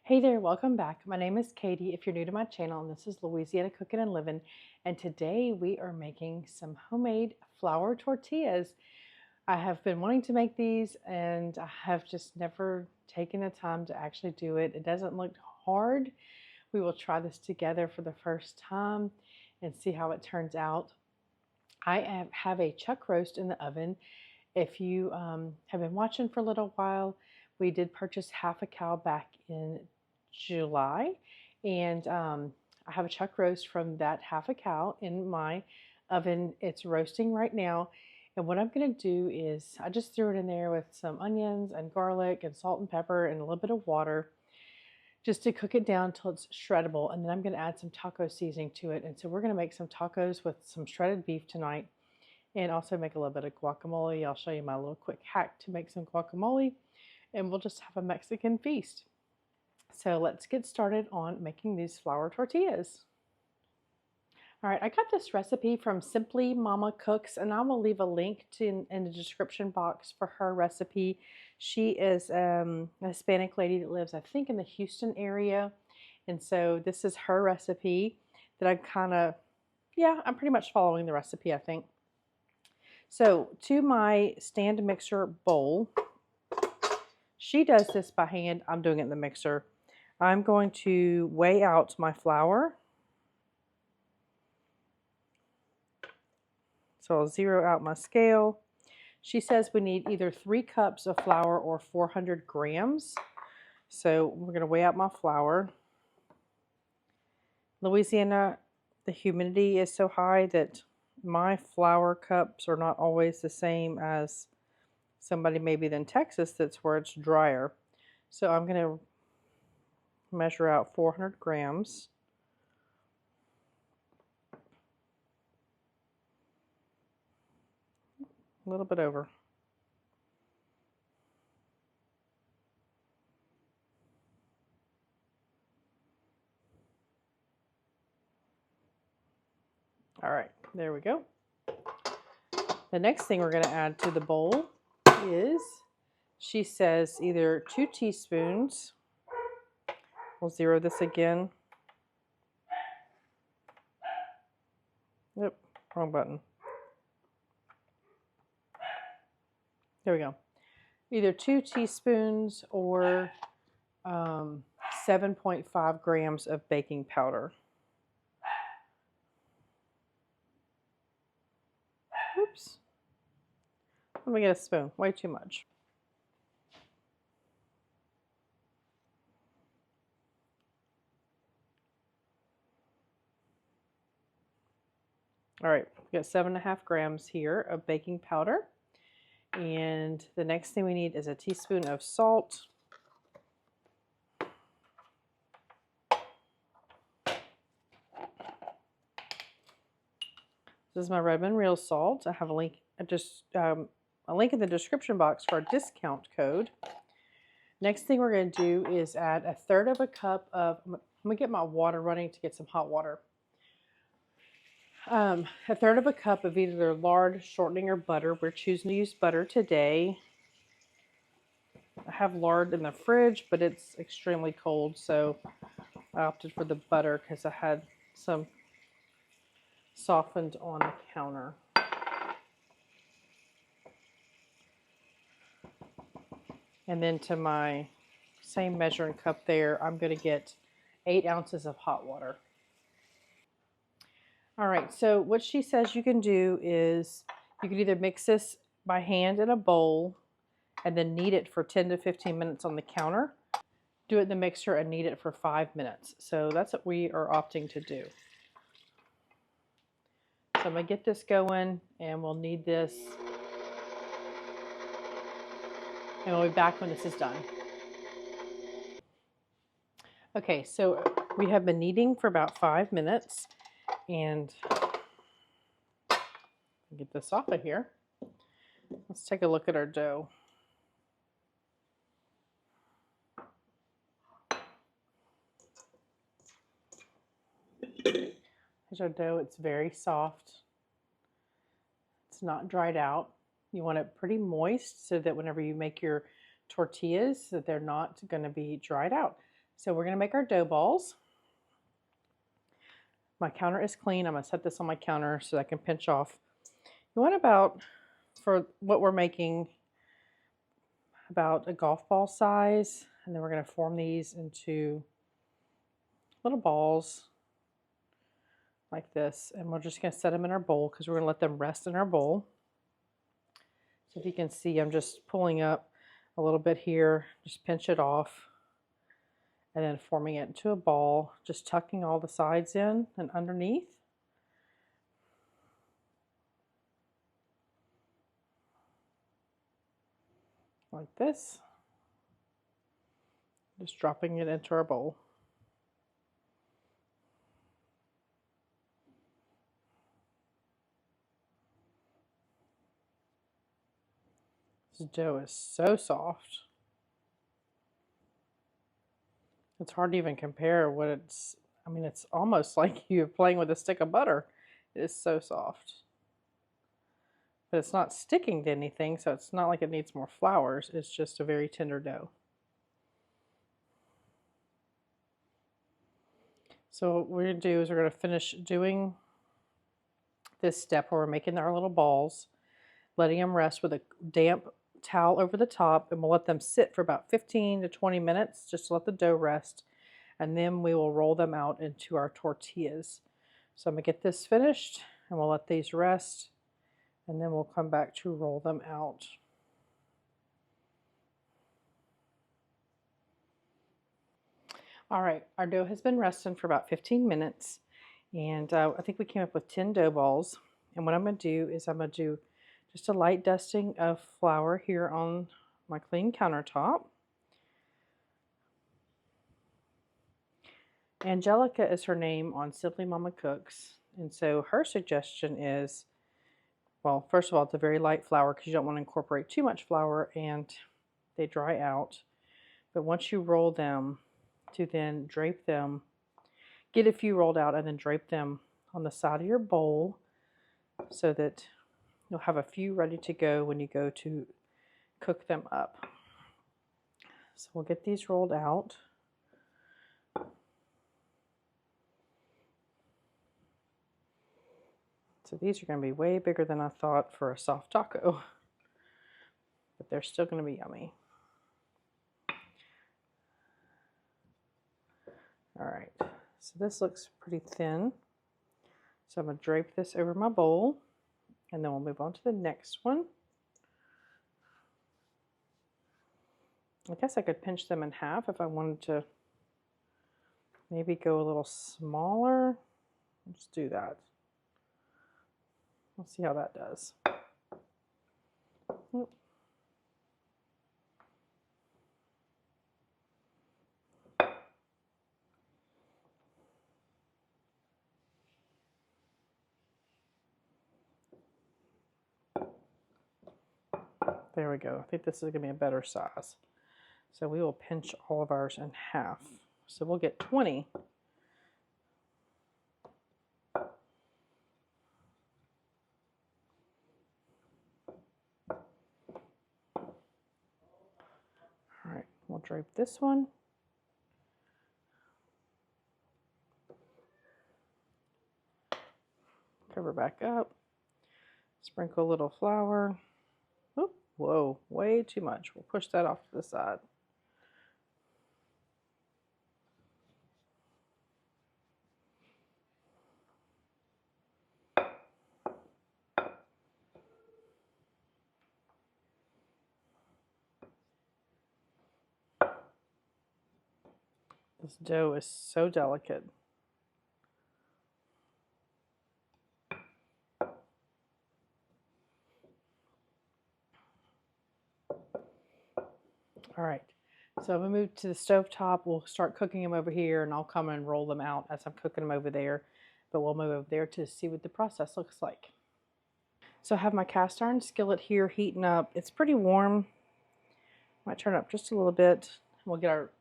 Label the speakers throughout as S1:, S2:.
S1: Hey there, welcome back. My name is Katie if you're new to my channel, and this is Louisiana Cooking and Living. And today we are making some homemade flour tortillas. I have been wanting to make these and I have just never taken the time to actually do it. It doesn't look hard. We will try this together for the first time and see how it turns out. I have a chuck roast in the oven. If you have been watching for a little while, we did purchase half a cow back in July, and I have a chuck roast from that half a cow in my oven. It's roasting right now, and what I'm going to do is I just threw it in there with some onions and garlic and salt and pepper and a little bit of water just to cook it down until it's shreddable, and then I'm going to add some taco seasoning to it. And so we're going to make some tacos with some shredded beef tonight and also make a little bit of guacamole. I'll show you my little quick hack to make some guacamole, and we'll just have a Mexican feast. So let's get started on making these flour tortillas. All right, I got this recipe from Simply Mama Cooks, and I will leave a link in the description box for her recipe. She is a Hispanic lady that lives, I think, in the Houston area, and so this is her recipe that I'm pretty much following the recipe, I think. So to my stand mixer bowl, she does this by hand. I'm doing it in the mixer. I'm going to weigh out my flour. So I'll zero out my scale. She says we need either 3 cups of flour or 400 grams. So we're going to weigh out my flour. Louisiana, the humidity is so high that my flour cups are not always the same as somebody maybe in Texas that's where it's drier. So I'm going to measure out 400 grams. A little bit over. All right, there we go. The next thing we're going to add to the bowl is, she says, either 2 teaspoons. We'll zero this again. Yep, wrong button. There we go. Either 2 teaspoons or 7.5 grams of baking powder. Oops. Let me get a spoon. Way too much. All right, we got 7.5 grams here of baking powder. And the next thing we need is a teaspoon of salt. This is my Redmond Real salt. I have a link, a link in the description box for a discount code. Next thing we're going to do is add 1/3 cup of, I'm going to get my water running to get some hot water. 1/3 cup of either lard, shortening, or butter. We're choosing to use butter today. I have lard in the fridge, but it's extremely cold, so I opted for the butter because I had some softened on the counter. And then to my same measuring cup there, I'm going to get 8 ounces of hot water. All right, so what she says you can do is you can either mix this by hand in a bowl and then knead it for 10 to 15 minutes on the counter. Do it in the mixer and knead it for 5 minutes. So that's what we are opting to do. So I'm going to get this going and we'll knead this. And we'll be back when this is done. Okay, so we have been kneading for about 5 minutes. And get this off of here. Let's take a look at our dough. Here's our dough. It's very soft. It's not dried out. You want it pretty moist so that whenever you make your tortillas, that they're not going to be dried out. So we're going to make our dough balls. My counter is clean. I'm going to set this on my counter so I can pinch off. You want about, for what we're making, about a golf ball size. And then we're going to form these into little balls like this. And we're just going to set them in our bowl because we're going to let them rest in our bowl. So if you can see, I'm just pulling up a little bit here, just pinch it off, and then forming it into a ball, just tucking all the sides in and underneath. Like this. Just dropping it into our bowl. This dough is so soft. It's hard to even compare what it's, I mean, it's almost like you're playing with a stick of butter. It is so soft. But it's not sticking to anything, so it's not like it needs more flours. It's just a very tender dough. So what we're going to do is we're going to finish doing this step where we're making our little balls, letting them rest with a damp towel over the top, and we'll let them sit for about 15 to 20 minutes just to let the dough rest, and then we will roll them out into our tortillas. So I'm going to get this finished, and we'll let these rest, and then we'll come back to roll them out. All right, our dough has been resting for about 15 minutes, and I think we came up with 10 dough balls. And what I'm going to do is I'm going to do just a light dusting of flour here on my clean countertop. Angelica is her name on Simply Mama Cooks, and so her suggestion is, well, first of all, it's a very light flour because you don't want to incorporate too much flour and they dry out. But once you roll them, to then drape them, get a few rolled out and then drape them on the side of your bowl so that you'll have a few ready to go when you go to cook them up. So we'll get these rolled out. So these are going to be way bigger than I thought for a soft taco, but they're still going to be yummy. All right, so this looks pretty thin. So I'm going to drape this over my bowl, and then we'll move on to the next one. I guess I could pinch them in half if I wanted to maybe go a little smaller. Let's do that. Let's see how that does. There we go. I think this is going to be a better size. So we will pinch all of ours in half. So we'll get 20. All right, we'll drape this one. Cover back up. Sprinkle a little flour. Oop, whoa, way too much. We'll push that off to the side. This dough is so delicate. All right, so if we move to the stove top, we'll start cooking them over here, and I'll come and roll them out as I'm cooking them over there. But we'll move over there to see what the process looks like. So I have my cast iron skillet here heating up. It's pretty warm. Might turn it up just a little bit. We'll get our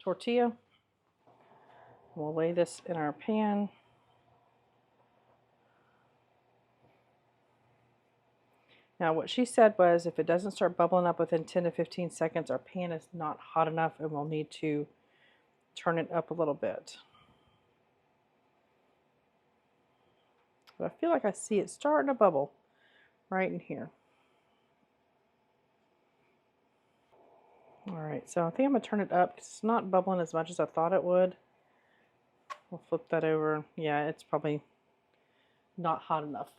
S1: tortilla. We'll lay this in our pan. Now what she said was if it doesn't start bubbling up within 10 to 15 seconds, our pan is not hot enough and we'll need to turn it up a little bit. But I feel like I see it starting to bubble right in here. All right, so I think I'm gonna turn it up because it's not bubbling as much as I thought it would. We'll flip that over. Yeah, it's probably not hot enough.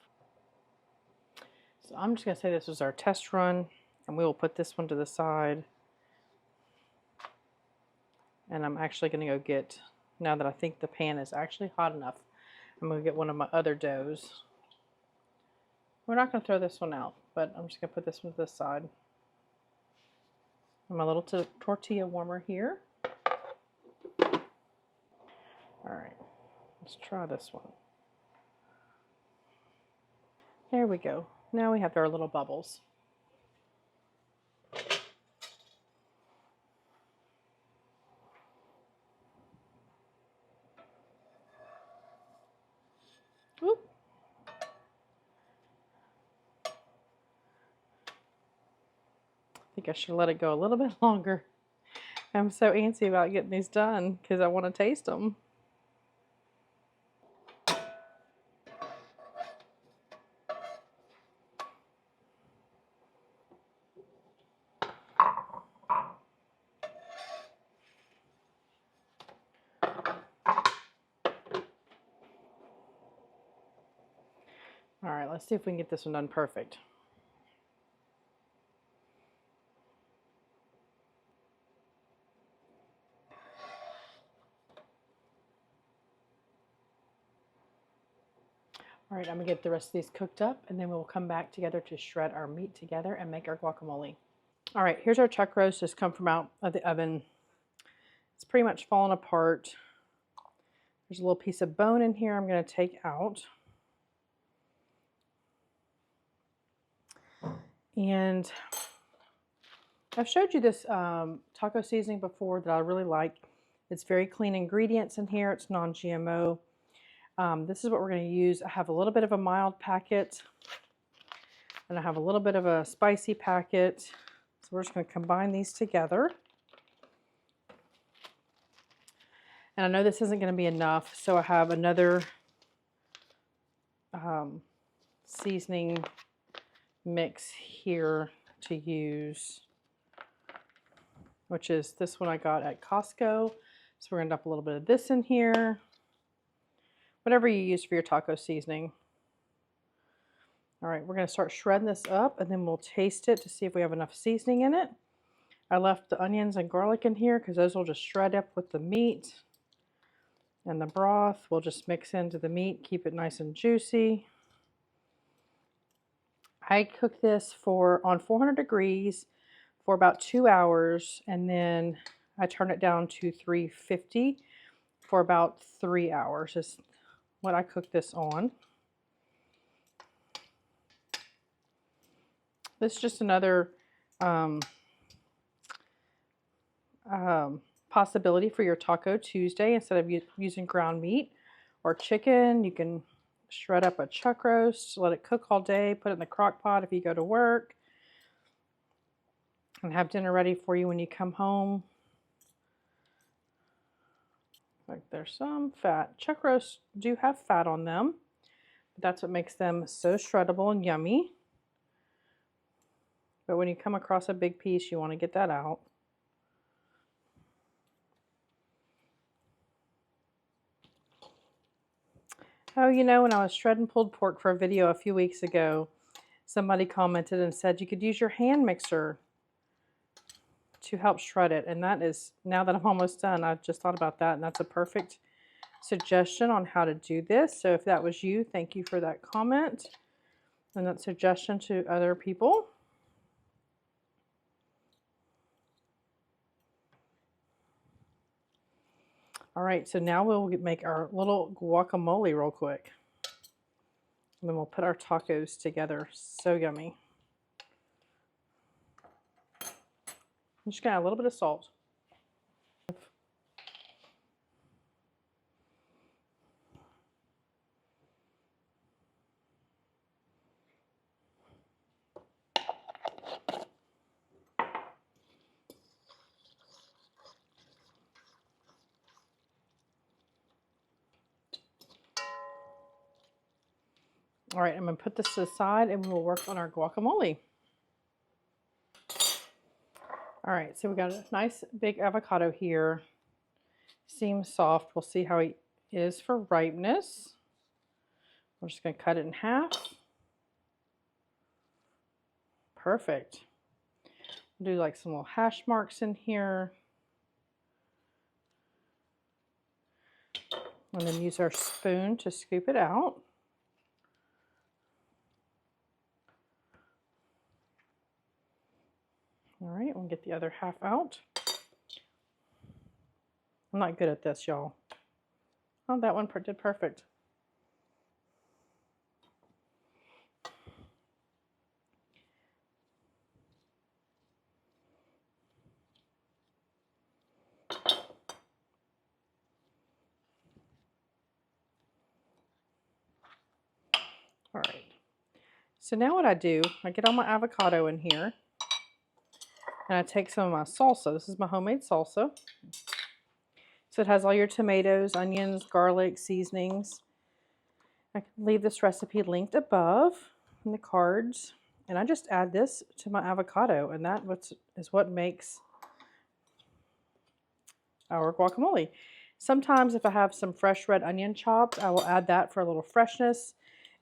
S1: So I'm just gonna say this was our test run, and we will put this one to the side. And I'm actually gonna go get, now that I think the pan is actually hot enough, I'm gonna get one of my other doughs. We're not gonna throw this one out, but I'm just gonna put this one to the side. And my little tortilla warmer here. All right, let's try this one. There we go. Now we have our little bubbles. Oop. I think I should let it go a little bit longer. I'm so antsy about getting these done because I want to taste them. All right, let's see if we can get this one done perfect. All right, I'm gonna get the rest of these cooked up and then we'll come back together to shred our meat together and make our guacamole. All right, here's our chuck roast just come from out of the oven. It's pretty much fallen apart. There's a little piece of bone in here I'm gonna take out. And I've showed you this taco seasoning before that I really like. It's very clean ingredients in here. It's non-GMO. This is what we're going to use. I have a little bit of a mild packet and I have a little bit of a spicy packet. So we're just going to combine these together. And I know this isn't going to be enough, so I have another seasoning mix here to use, which is this one I got at Costco. So we're going to dump a little bit of this in here. Whatever you use for your taco seasoning. All right, we're going to start shredding this up and then we'll taste it to see if we have enough seasoning in it. I left the onions and garlic in here because those will just shred up with the meat. And the broth will just mix into the meat, keep it nice and juicy. I cook this on 400 degrees for about 2 hours, and then I turn it down to 350 for about 3 hours is what I cook this on. This is just another possibility for your Taco Tuesday. Instead of using ground meat or chicken, you can shred up a chuck roast, let it cook all day, put it in the crock pot if you go to work, and have dinner ready for you when you come home. Like there's some fat. Chuck roasts do have fat on them, but that's what makes them so shreddable and yummy. But when you come across a big piece, you want to get that out. Oh, you know, when I was shredding pulled pork for a video a few weeks ago, somebody commented and said you could use your hand mixer to help shred it. And that is, now that I'm almost done, I just thought about that, and that's a perfect suggestion on how to do this. So if that was you, thank you for that comment and that suggestion to other people. All right, so now we'll make our little guacamole real quick. And then we'll put our tacos together. So yummy. I'm just gonna add a little bit of salt. All right, I'm going to put this to the side and we'll work on our guacamole. All right, so we got a nice big avocado here. Seems soft. We'll see how he is for ripeness. I'm just going to cut it in half. Perfect. We'll do like some little hash marks in here. And then use our spoon to scoop it out. All right, we'll get the other half out. I'm not good at this, y'all. Oh, that one did perfect. All right. So now what I do, I get all my avocado in here. And I take some of my salsa. This is my homemade salsa. So it has all your tomatoes, onions, garlic, seasonings. I can leave this recipe linked above in the cards. And I just add this to my avocado. And that is what makes our guacamole. Sometimes if I have some fresh red onion chopped, I will add that for a little freshness.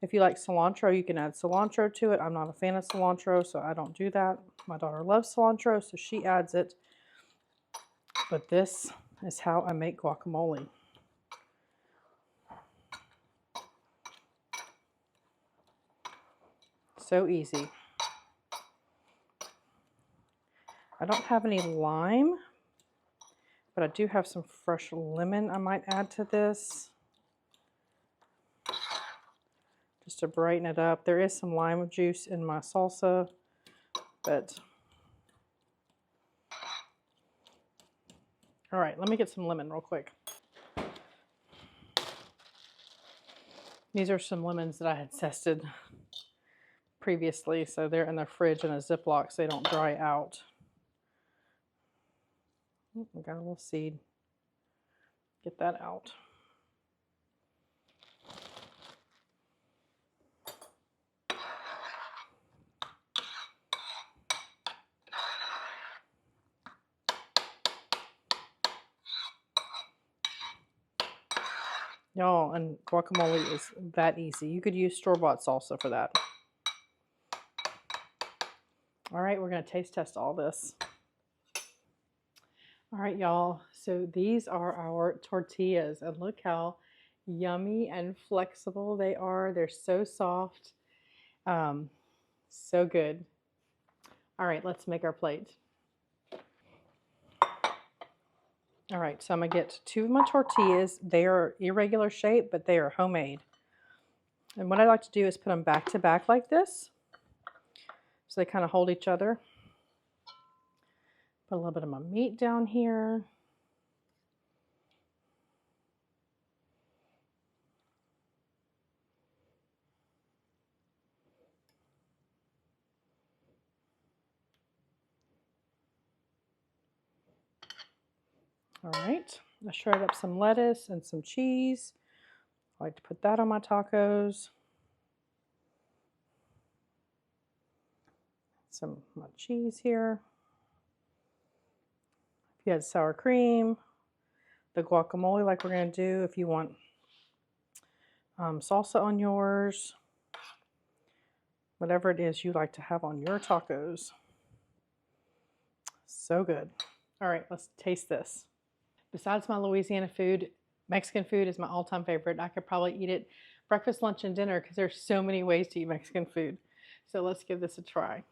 S1: If you like cilantro, you can add cilantro to it. I'm not a fan of cilantro, so I don't do that. My daughter loves cilantro, so she adds it. But this is how I make guacamole. So easy. I don't have any lime, but I do have some fresh lemon I might add to this, just to brighten it up. There is some lime juice in my salsa, but all right, let me get some lemon real quick. These are some lemons that I had zested previously, so they're in the fridge in a Ziploc so they don't dry out. We got a little seed. Get that out. Y'all, and guacamole is that easy. You could use store-bought salsa for that. All right, we're going to taste test all this. All right, y'all. So these are our tortillas, and look how yummy and flexible they are. They're so soft. So good. All right, let's make our plate. All right, so I'm going to get 2 of my tortillas. They are irregular shape, but they are homemade. And what I like to do is put them back to back like this, so they kind of hold each other. Put a little bit of my meat down here. All right, I shredded up some lettuce and some cheese. I like to put that on my tacos. Some of my cheese here. If you had sour cream, the guacamole like we're going to do, if you want salsa on yours, whatever it is you like to have on your tacos. So good. All right, let's taste this. Besides my Louisiana food, Mexican food is my all-time favorite. I could probably eat it breakfast, lunch, and dinner because there's so many ways to eat Mexican food. So let's give this a try.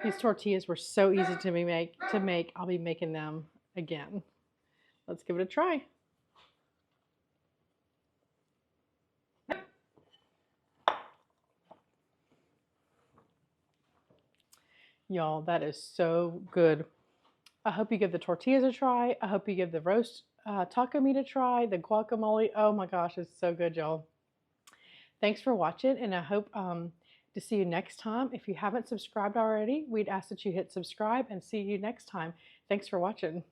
S1: These tortillas were so easy to make. I'll be making them again. Let's give it a try. Y'all, that is so good. I hope you give the tortillas a try. I hope you give the roast taco meat a try. The guacamole, oh my gosh, it's so good, y'all. Thanks for watching, and I hope to see you next time. If you haven't subscribed already, we'd ask that you hit subscribe, and see you next time. Thanks for watching.